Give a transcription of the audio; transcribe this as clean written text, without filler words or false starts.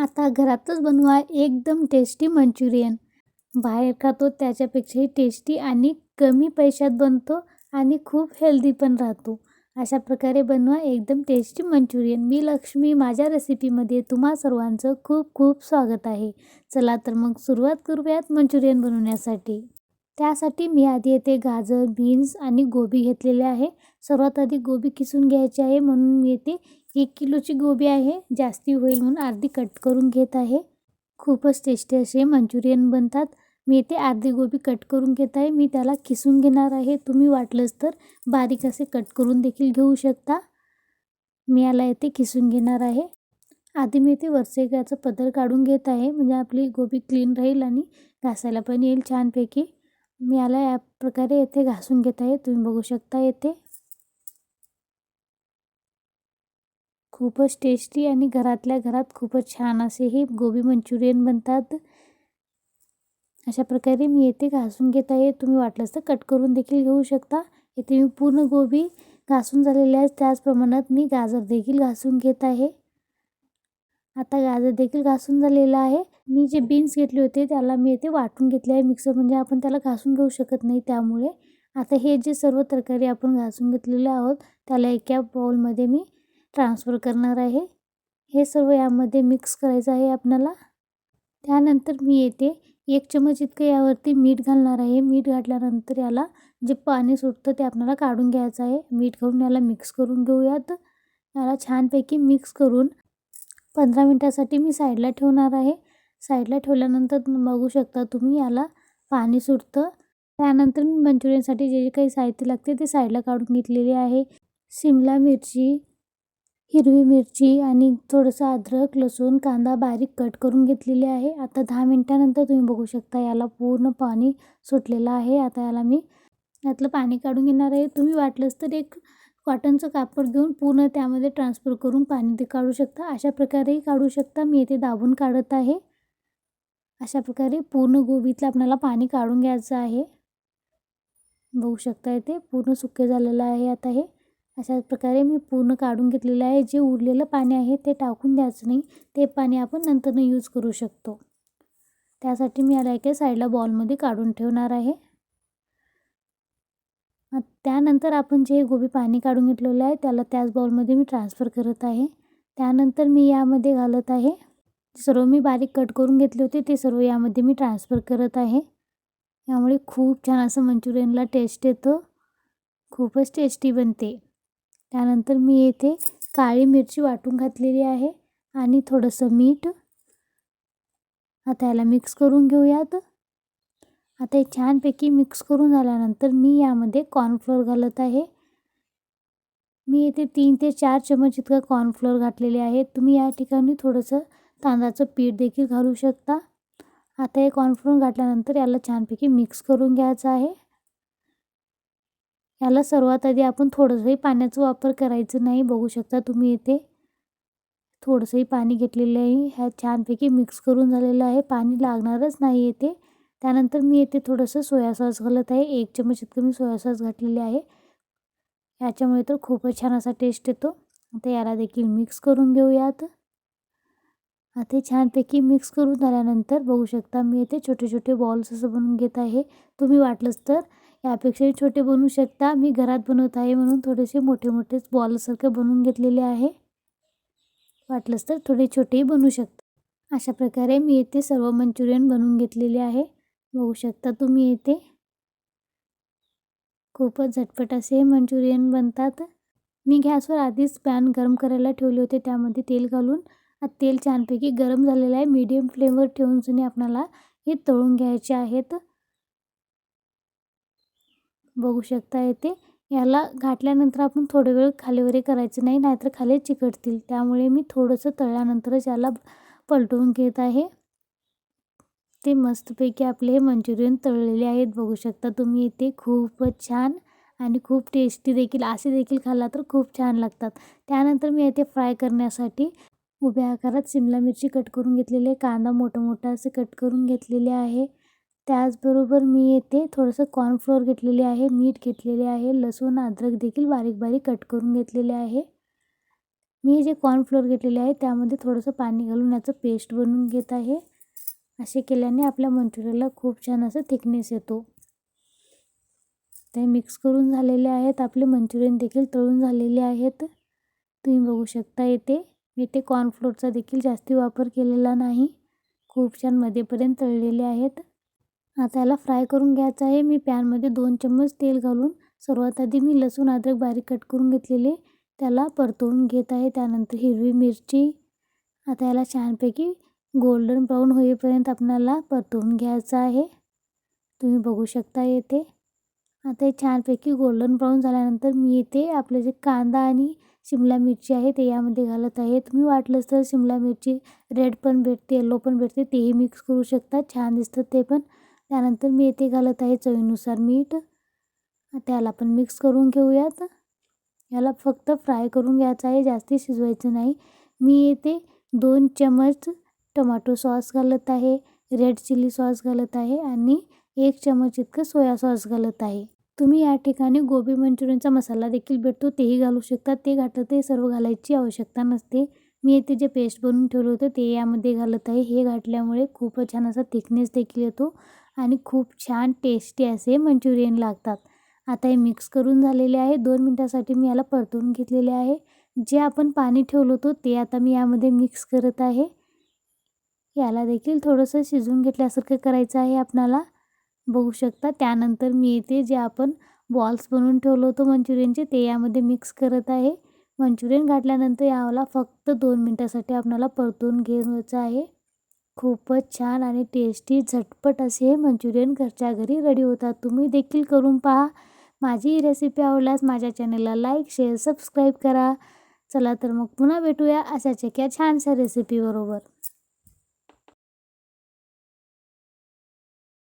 आता घरातच बनवा एकदम टेस्टी मंचुरियन. बाहेर खातो त्याच्यापेक्षाही टेस्टी आणि कमी पैशात बनतो आणि खूप हेल्दी पण राहतो. अशा प्रकारे बनवा एकदम टेस्टी मंचुरियन. मी लक्ष्मी, माझ्या रेसिपीमध्ये तुम्हा सर्वांचं खूप खूप स्वागत आहे. चला तर मग सुरुवात करूयात मंचुरियन बनवण्यासाठी. त्यासाठी मी आधी येथे गाजर, बीन्स आणि गोबी घेतलेले आहे. सर्वात आधी गोबी किसून घ्यायची आहे, म्हणून मी येथे 1 किलोची गोबी आहे. जास्ती होईल म्हणून अर्धी कट करून घेत आहे. खूपच टेस्टी असे मंचुरियन बनतात. मी इथे अर्धी गोबी कट करून घेत आहे. मी त्याला किसून घेणार आहे. तुम्ही वाटलंच तर बारीक असे कट करून देखील घेऊ शकता. मी याला इथे किसून घेणार आहे. आधी मी इथे वरचे याचं पदर काढून घेत आहे, म्हणजे आपली गोबी क्लीन राहील आणि घासायला पण येईल छानपैकी. मी याला या प्रकारे इथे घासून घेत आहे. तुम्ही बघू शकता इथे खूपच टेस्टी आणि घरातल्या घरात खूपच छान असे हे गोबी मंचुरियन बनतात. अशा प्रकारे मी येथे घासून घेत आहे. तुम्ही वाटलंच तर कट करून देखील घेऊ शकता. इथे मी पूर्ण गोबी घासून झालेली आहे. त्याच प्रमाणात मी गाजर देखील घासून घेत आहे. आता गाजर देखील घासून झालेला आहे. मी जे बीन्स घेतले होते त्याला मी इथे वाटून घेतले आहे मिक्सर, म्हणजे आपण त्याला घासून घेऊ शकत नाही. त्यामुळे आता हे जे सर्व तरकारी आपण घासून घेतलेले आहोत त्याला एका बाउलमध्ये मी ट्रान्सफर करणार आहे. हे सर्व यामध्ये मिक्स करायचं आहे आपल्याला. त्यानंतर मी येथे 1 चमच इतकं यावरती मीठ घालणार आहे. मीठ घातल्यानंतर याला जे पाणी सुटतं ते आपल्याला काढून घ्यायचं आहे. मीठ घालून याला मिक्स करून घेऊयात. याला छानपैकी मिक्स करून 15 मिनिटासाठी मी साईडला ठेवणार आहे. साईडला ठेवल्यानंतर बघू शकता तुम्ही याला पाणी सुटतं. त्यानंतर मी मंचुरियनसाठी जे काही साहित्य लागते ते साईडला काढून घेतलेले आहे. शिमला मिरची, हिरवी मिरची आणि थोडंसं अद्रक, लसूण, कांदा बारीक कट करून घेतलेले आहे. आता 10 मिनिटानंतर तुम्ही बघू शकता याला पूर्ण पाणी सुटलेलं आहे. आता याला मी यातलं पाणी काढून घेणार आहे. तुम्ही वाटलंच तर एक कॉटनचं कापड घेऊन पूर्ण त्यामध्ये ट्रान्सफर करून पाणी ते काढू शकता. अशा प्रकारेही काढू शकता. मी इथे दाबून काढत आहे. अशा प्रकारे पूर्ण गोबीतलं आपल्याला पाणी काढून घ्यायचं आहे. बघू शकता इथे पूर्ण सुके झालेलं आहे. आता हे अशा प्रकारे मी पूर्ण काढून घेतलेलं आहे. जे उरलेलं पाणी आहे ते टाकून द्यायचं नाही. ते पाणी आपण नंतरनं यूज करू शकतो. त्यासाठी मी याला एका साईडला बॉलमध्ये काढून ठेवणार आहे. त्यानंतर आपण जे गोबी पाणी काढून घेतलेलं आहे त्याला त्याच बाउलमध्ये मी ट्रान्सफर करत आहे. त्यानंतर मी यामध्ये घालत आहे सर्व मी बारीक कट करून घेतले होते ते सर्व यामध्ये मी ट्रान्सफर करत आहे. यामुळे खूप छान असं मंचुरियनला टेस्ट येतं. खूपच टेस्टी बनते. त्यानंतर मी येथे काळी मिरची वाटून घातलेली आहे आणि थोडंसं मीठ. आता याला मिक्स करून घेऊयात. आता हे छानपैकी मिक्स करून झाल्यानंतर मी यामध्ये कॉर्नफ्लोअर घालत आहे. मी इथे 3 ते 4 चमच इतकं कॉर्नफ्लोअर घातलेले आहे. तुम्ही या ठिकाणी थोडंसं तांदळाचं पीठ देखील घालू शकता. आता हे कॉर्नफ्लोअर घातल्यानंतर याला छानपैकी मिक्स करून घ्यायचं आहे. याला सर्वात आधी आपण थोडंसंही पाण्याचा वापर करायचं नाही. बघू शकता तुम्ही इथे थोडंसंही पाणी घेतलेलं आहे. ह्या छानपैकी मिक्स करून झालेलं आहे. पाणी लागणारच नाही येते. त्यानंतर मी येथे थोडंसं सोया सॉस घालत आहे. 1 चमच इतकं मी सोया सॉस घातलेले आहे. याच्यामुळे तर खूपच छान असा टेस्ट येतो. आता याला देखील मिक्स करून घेऊयात. आता छानपैकी मिक्स करून झाल्यानंतर बघू शकता मी इथे छोटे छोटे बॉल्स असं बनवून घेत आहे. तुम्ही वाटलंच तर यापेक्षाही छोटे बनवू शकता. मी घरात बनवत आहे म्हणून थोडेसे मोठे मोठेच बॉलसारखे बनवून घेतलेले आहे. वाटलंच तर थोडे छोटेही बनवू शकता. अशा प्रकारे मी इथे सर्व मंचुरियन बनवून घेतलेले आहे. बघू शकता तुम्ही इथे खूपच झटपट असे मंचुरियन बनतात. मी गॅसवर आधीच पॅन गरम करायला ठेवले होते. त्यामध्ये तेल घालून तेल छानपैकी गरम झालेलं आहे. मीडियम फ्लेमवर ठेवून सुनी आपल्याला हे तळून घ्यायचे आहेत. बघू शकता इथे याला घातल्यानंतर आपण थोडे वेळ खालीवरी करायचं नाही, नाहीतर खाली चिकटतील. त्यामुळे मी थोडंसं तळल्यानंतरच याला पलटवून घेत आहे. ते मस्तपैकी आपले हे मंचुरियन तळलेले आहेत. बघू शकता तुम्ही इथे खूपच छान आणि खूप टेस्टी देखील. असे देखील खाल्ला तर खूप छान लागतात. त्यानंतर मी इथे फ्राय करण्यासाठी उभ्या आकारात शिमला मिरची कट करून घेतलेली आहे. कांदा मोठा मोठा असे कट करून घेतलेले आहे. त्याचबरोबर मी येथे थोडंसं कॉर्नफ्लोअर घेतलेले आहे, मीठ घेतलेले आहे, लसूण अद्रक देखील बारीक बारीक कट करून घेतलेले आहे. मी हे जे कॉर्नफ्लोअर घेतलेले आहे त्यामध्ये थोडंसं पाणी घालून याचं पेस्ट बनवून घेत आहे. असे केल्याने आपल्या मंचुरियनला खूप छान असं थिकनेस येतो. ते मिक्स करून झालेले आहेत. आपले मंचुरियन देखील तळून झालेले आहेत. तुम्ही बघू शकता इथे कॉर्नफ्लोअरचा देखील जास्ती वापर केलेला नाही. खूप छान मध्येपर्यंत तळलेले आहेत. आता याला फ्राय करून घ्यायचं आहे. मी पॅनमध्ये 2 चम्मच तेल घालून सर्वात आधी मी लसूण अद्रक बारीक कट करून घेतलेले त्याला परतवून घेत आहे. त्यानंतर हिरवी मिरची. आता याला छानपैकी गोल्डन ब्राऊन होईपर्यंत आपल्याला परतवून घ्यायचं आहे. तुम्ही बघू शकता आता हे छानपैकी गोल्डन ब्राऊन झाल्यानंतर मी आपले जे कांदा आणि शिमला मिरची आहे ते यामध्ये घालत आहे. तुम्ही वाटलंच तर शिमला मिरची रेड पण भेटते, येलो पण भेटते, तेही मिक्स करू शकता, छान दिसतं ते पण. त्यानंतर मी घालत आहे चवीनुसार मीठ. आता याला पण मिक्स करून घेऊयात. याला फक्त फ्राय करून घ्यायचं आहे, जास्ती शिजवायचं नाही. मी 2 चम्मच टोमॅटो सॉस घालत आहे, रेड चिली सॉस घालत आहे आणि 1 चम्मच इतकं सोया सॉस घालत आहे. तुम्ही या ठिकाणी गोबी मंचुरियनचा मसाला देखील भेटतो तेही घालू शकता. ते घातलं ते सर्व घालायची आवश्यकता नसते. मी जे पेस्ट बनवून ठेवलं होतं ते यामध्ये घालत आहे. हे घातल्यामुळे खूपच छान असा थिकनेस देखील येतो आणि खूप छान टेस्टी असे मंचुरियन लागतात. आता हे मिक्स करून झालेले आहे. 2 मिनिटासाठी मी याला परतवून घेतलेले आहे. जे आपण पाणी ठेवलं होतं ते आता मी यामध्ये मिक्स करत आहे. याला देखील थोडंसं शिजवून घेतल्यासारखं करायचं आहे आपल्याला. बघू शकता. त्यानंतर मी जे आपण बॉल्स बनवून ठेवलं होतं मंचुरियनचे ते यामध्ये मिक्स करत आहे. मंचुरियन घातल्यानंतर याला फक्त 2 मिनिटासाठी आपल्याला परतवून घ्यायचं आहे. खूपच छान आणि टेस्टी झटपट असे हे मंचुरियन घरच्या घरी रेडी होतात. तुम्ही देखील करून पहा. माझी ही रेसिपी आवडल्यास माझ्या चॅनलला लाईक, शेअर, सबस्क्राईब करा. चला तर मग पुन्हा भेटूया अशाच एका छानशा रेसिपीबरोबर.